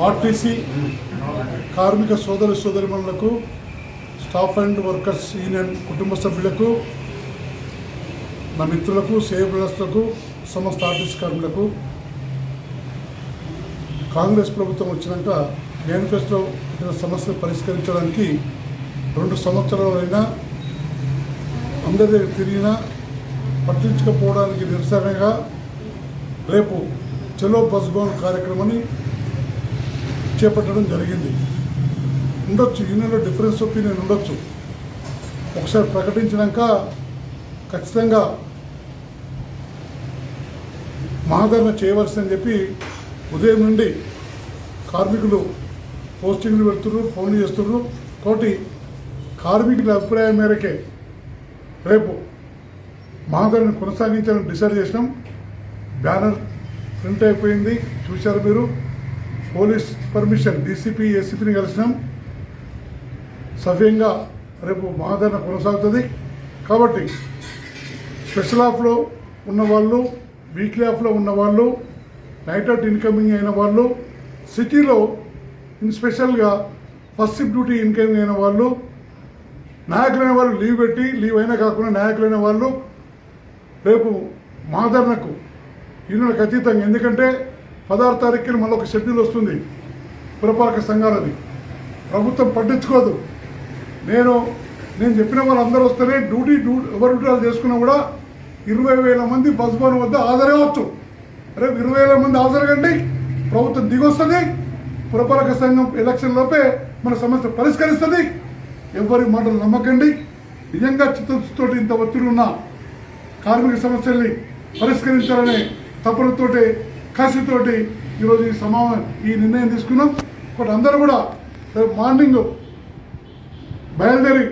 RTC కార్మిక సోదరిమణులకు, staff and workers union కుటుంబ సభ్యులకు, నా మిత్రులకు, సేవలకు, సమస్త ఆర్టీసీ కార్మికులకు కాంగ్రెస్ ప్రభుత్వం వచ్చినాక మేనిఫెస్టో ఇతర సమస్యలు పరిష్కరించడానికి 2 సంవత్సరాలైనా అందరి దగ్గర తిరిగినా పట్టించుకోపోవడానికి నిరసనగా రేపు చలో బస్ భవన్ కార్యక్రమాన్ని చేపట్టడం జరిగింది. ఉండొచ్చు, యూనియన్లో డిఫరెన్స్ ఒపీనియన్ ఉండొచ్చు. ఒకసారి ప్రకటించినాక ఖచ్చితంగా మహాధరణ చేయవలసిందని చెప్పి ఉదయం నుండి కార్మికులు పోస్టింగ్లు పెడుతున్నారు, ఫోన్లు చేస్తున్నారు. కాబట్టి కార్మికుల అభిప్రాయం మేరకే రేపు మహాధరణ కొనసాగించాలని డిసైడ్ చేసినాం. బ్యానర్ ప్రింట్ అయిపోయింది, చూశారు మీరు. పోలీస్ పర్మిషన్ డీసీపీ, ఏసీపీని కలిసినాం. సవ్యంగా రేపు మహాధరణ కొనసాగుతుంది. కాబట్టి స్పెషల్ ఆఫ్లో ఉన్నవాళ్ళు, వీక్లీ ఆఫ్లో ఉన్నవాళ్ళు, నైట్ అవుట్ ఇన్కమింగ్ అయిన వాళ్ళు, సిటీలో స్పెషల్గా ఫస్ట్ షిఫ్ట్ డ్యూటీ ఇన్కమింగ్ అయిన వాళ్ళు, నాయకులైన వాళ్ళు లీవ్ పెట్టి, లీవ్ అయినా కాకుండా నాయకులైన వాళ్ళు రేపు మహాధరణకు యూనియన్లకు అతీతంగా, ఎందుకంటే 16 తారీఖున మళ్ళీ ఒక షెడ్యూల్ వస్తుంది పురపాలక సంఘాలది. ప్రభుత్వం పట్టించుకోదు. నేను చెప్పిన వాళ్ళందరూ వస్తేనే ఎవరు డ్యూటీలు చేసుకున్నా కూడా 20,000 మంది బస్ భవన్ వద్ద హాజరవచ్చు. రేపు 20,000 మంది హాజరుగండి, ప్రభుత్వం దిగొస్తుంది. పురపాలక సంఘం ఎలక్షన్లోపే మన సమస్య పరిష్కరిస్తుంది. ఎవరి మాటలు నమ్మకండి. నిజంగా చిత్తశుద్ధితోటి ఇంత ఒత్తిడి ఉన్న కార్మిక సమస్యల్ని పరిష్కరించాలనే తపనతోటి, కసితోటి ఈరోజు ఈ నిర్ణయం తీసుకున్నాం. బట్ అందరూ కూడా రేపు మార్నింగ్ బయలుదేరి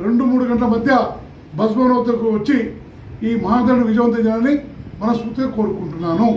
2-3 గంటల మధ్య బస్ భవన్ వద్దకు వచ్చి ఈ మహాధరణ విజయవంతం చేయాలని మనస్ఫూర్తిగా కోరుకుంటున్నాను.